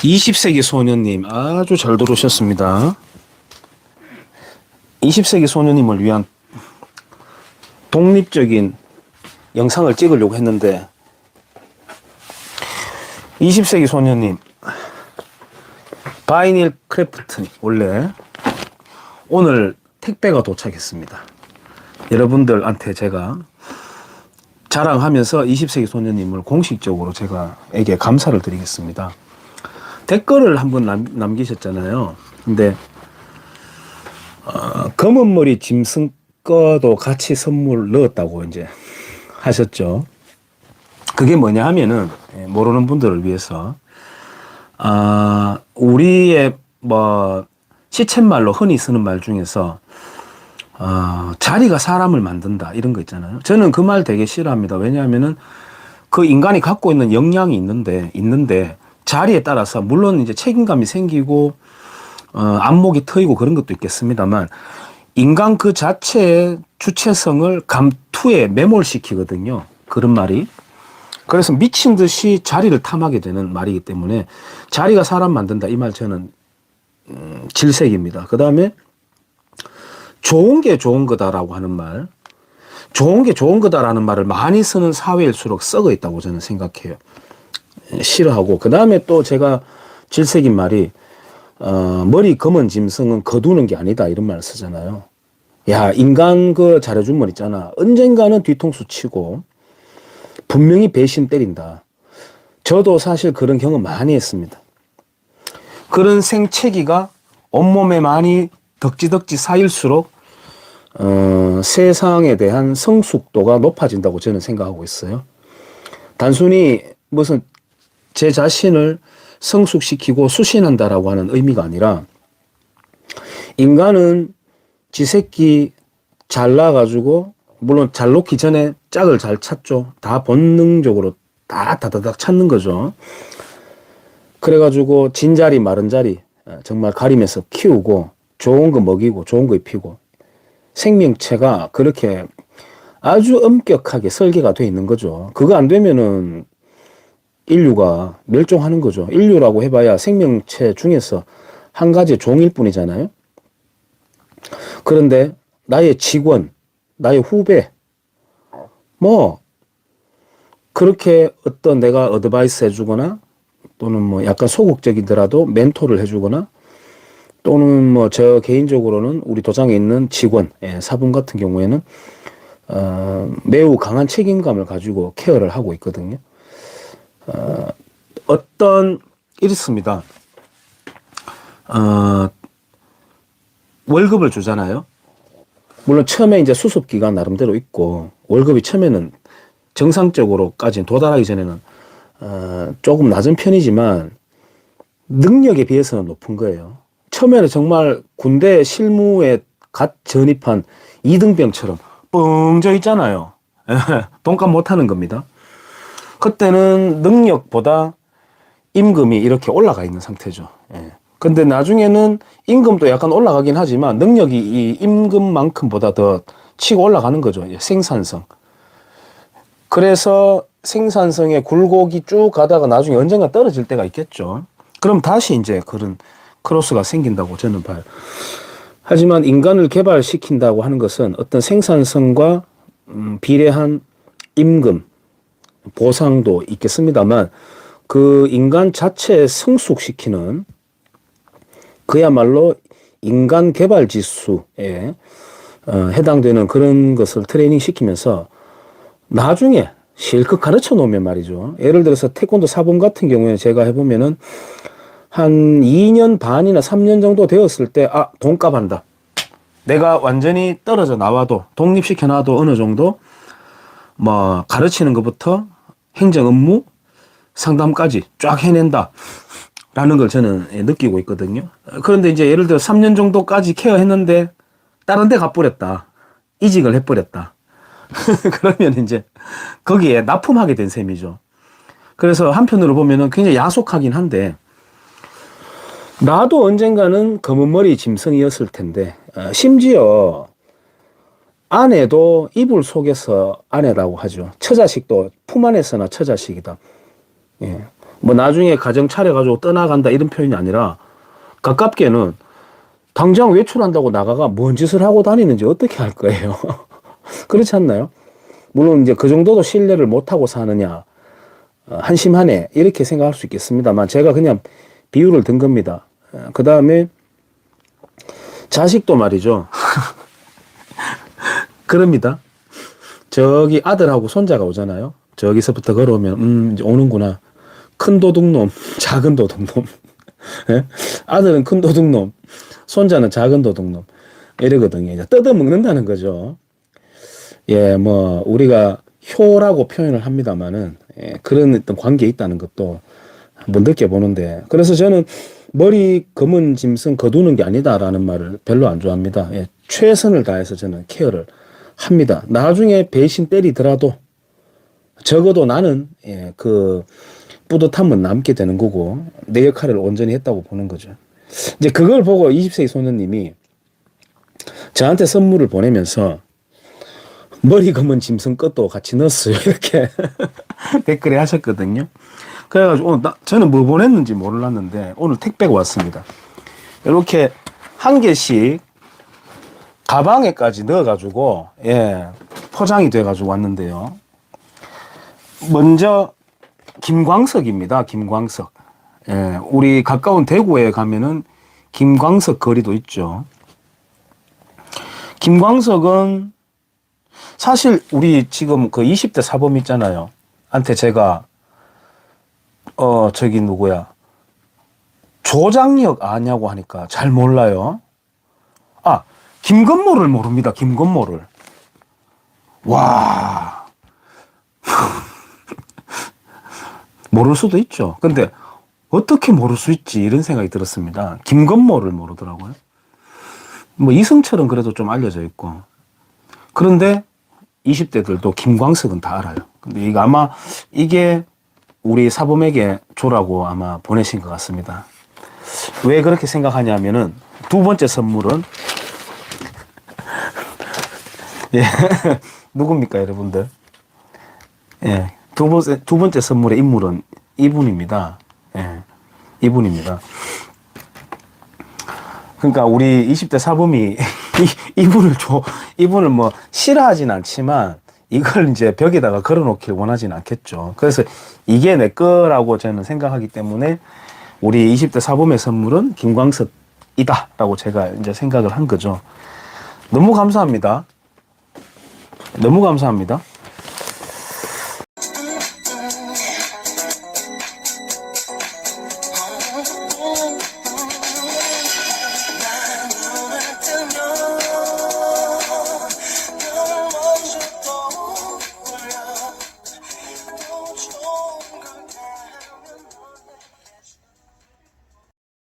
20세기 소녀님 아주 잘 들어오셨습니다. 20세기 소녀님을 위한 독립적인 영상을 찍으려고 했는데 20세기 소녀님 바이닐 크래프트 원래 오늘 택배가 도착했습니다. 여러분들한테 제가 자랑하면서 20세기 소녀님을 공식적으로 제가에게 감사를 드리겠습니다. 댓글을 한번 남기셨잖아요. 근데 검은 머리 짐승 거도 같이 선물 넣었다고 이제 하셨죠. 그게 뭐냐 하면은 모르는 분들을 위해서 우리의 뭐 시쳇말로 흔히 쓰는 말 중에서 자리가 사람을 만든다 이런 거 있잖아요. 저는 그 말 되게 싫어합니다. 왜냐하면은 그 인간이 갖고 있는 역량이 있는데 자리에 따라서 물론 이제 책임감이 생기고 안목이 트이고 그런 것도 있겠습니다만 인간 그 자체의 주체성을 감투에 매몰시키거든요. 그런 말이. 그래서 미친 듯이 자리를 탐하게 되는 말이기 때문에 자리가 사람 만든다 이 말 저는 질색입니다. 그 다음에 좋은 게 좋은 거다라고 하는 말, 좋은 게 좋은 거다라는 말을 많이 쓰는 사회일수록 썩어 있다고 저는 생각해요. 싫어하고 그 다음에 또 제가 질색인 말이 머리 검은 짐승은 거두는 게 아니다 이런 말을 쓰잖아요. 야, 인간 그 잘해준 말 있잖아. 언젠가는 뒤통수 치고 분명히 배신 때린다. 저도 사실 그런 경험 많이 했습니다. 그런 생채기가 온몸에 많이 덕지덕지 쌓일수록 세상에 대한 성숙도가 높아진다고 저는 생각하고 있어요. 단순히 무슨 제 자신을 성숙시키고 수신한다라고 하는 의미가 아니라 인간은 지 새끼 잘 낳아가지고 물론 잘 놓기 전에 짝을 잘 찾죠. 다 본능적으로 다다닥 찾는 거죠. 그래가지고 진 자리 마른 자리 정말 가리면서 키우고 좋은 거 먹이고 좋은 거 입히고 생명체가 그렇게 아주 엄격하게 설계가 돼 있는 거죠. 그거 안 되면은 인류가 멸종하는 거죠. 인류라고 해봐야 생명체 중에서 한 가지 종일 뿐이잖아요. 그런데 나의 직원, 나의 후배, 뭐 그렇게 어떤 내가 어드바이스 해주거나 또는 뭐 약간 소극적이더라도 멘토를 해주거나 또는 뭐 저 개인적으로는 우리 도장에 있는 직원, 사분 같은 경우에는 매우 강한 책임감을 가지고 케어를 하고 있거든요. 이렇습니다. 월급을 주잖아요. 물론 처음에 이제 수습기가 나름대로 있고 월급이 처음에는 정상적으로까지 도달하기 전에는 조금 낮은 편이지만 능력에 비해서는 높은 거예요. 처음에는 정말 군대 실무에 갓 전입한 이등병처럼 뻥져 있잖아요. 돈값 못하는 겁니다. 그때는 능력보다 임금이 이렇게 올라가 있는 상태죠. 근데 나중에는 임금도 약간 올라가긴 하지만 능력이 이 임금만큼보다 더 치고 올라가는 거죠. 생산성. 그래서 생산성의 굴곡이 쭉 가다가 나중에 언젠가 떨어질 때가 있겠죠. 그럼 다시 이제 그런 크로스가 생긴다고 저는 봐요. 하지만 인간을 개발시킨다고 하는 것은 어떤 생산성과 비례한 임금, 보상도 있겠습니다만 그 인간 자체에 성숙시키는 그야말로 인간 개발 지수에 해당되는 그런 것을 트레이닝 시키면서 나중에 실컷 가르쳐 놓으면 말이죠. 예를 들어서 태권도 사범 같은 경우에 제가 해보면은 한 2년 반이나 3년 정도 되었을 때 돈값 한다. 내가 완전히 떨어져 나와도 독립시켜 놔도 어느 정도 뭐 가르치는 것부터 행정 업무 상담까지 쫙 해낸다 라는 걸 저는 느끼고 있거든요. 그런데 이제 예를 들어 3년 정도까지 케어했는데 다른 데 가버렸다. 이직을 해버렸다. 그러면 이제 거기에 납품하게 된 셈이죠. 그래서 한편으로 보면은 굉장히 야속하긴 한데 나도 언젠가는 검은 머리 짐승이었을 텐데 심지어 아내도 이불 속에서 아내라고 하죠. 처자식도 품 안에서나 처자식이다. 예. 뭐 나중에 가정 차려가지고 떠나간다 이런 표현이 아니라 가깝게는 당장 외출한다고 나가가 뭔 짓을 하고 다니는지 어떻게 할 거예요. 그렇지 않나요? 물론 이제 그 정도도 신뢰를 못하고 사느냐, 한심하네 이렇게 생각할 수 있겠습니다만 제가 그냥 비유를 든 겁니다. 그 다음에 자식도 말이죠. 그럽니다. 저기 아들하고 손자가 오잖아요. 저기서부터 걸어오면 이제 오는구나. 큰 도둑놈, 작은 도둑놈. 예? 아들은 큰 도둑놈, 손자는 작은 도둑놈. 이러거든요. 이제 뜯어먹는다는 거죠. 예, 뭐 우리가 효라고 표현을 합니다만은 그런 어떤 관계에 있다는 것도 한번 느껴보는데, 그래서 저는 머리 검은 짐승 거두는 게 아니다라는 말을 별로 안 좋아합니다. 예, 최선을 다해서 저는 케어를 합니다. 나중에 배신 때리더라도 적어도 나는 그 뿌듯함은 남게 되는 거고 내 역할을 온전히 했다고 보는 거죠. 이제 그걸 보고 20세기 소년님이 저한테 선물을 보내면서 머리 검은 짐승 것도 같이 넣었어요. 이렇게 댓글에 하셨거든요. 그래가지고 저는 뭐 보냈는지 몰랐는데 오늘 택배가 왔습니다. 이렇게 한 개씩 가방에까지 넣어가지고 포장이 돼가지고 왔는데요. 먼저 김광석입니다. 김광석. 우리 가까운 대구에 가면은 김광석 거리도 있죠. 김광석은 사실 우리 지금 그 20대 사범 있잖아요. 한테 제가 저기 누구야 조장혁 아냐고 하니까 잘 몰라요. 아, 김건모를 모릅니다. 김건모를. 와. 모를 수도 있죠. 근데 어떻게 모를 수 있지 이런 생각이 들었습니다. 김건모를 모르더라고요. 뭐 이승철은 그래도 좀 알려져 있고. 그런데 20대들도 김광석은 다 알아요. 근데 이거 아마 이게 우리 사범에게 줘라고 아마 보내신 것 같습니다. 왜 그렇게 생각하냐면은 두 번째 선물은 누굽니까 여러분들? 두 번째 선물의 인물은 이분입니다. 이분입니다. 그러니까 우리 20대 사범이 이분을 뭐 싫어하진 않지만 이걸 이제 벽에다가 걸어놓길 원하진 않겠죠. 그래서 이게 내 거라고 저는 생각하기 때문에 우리 20대 사범의 선물은 김광석이다라고 제가 이제 생각을 한 거죠. 너무 감사합니다. 너무 감사합니다.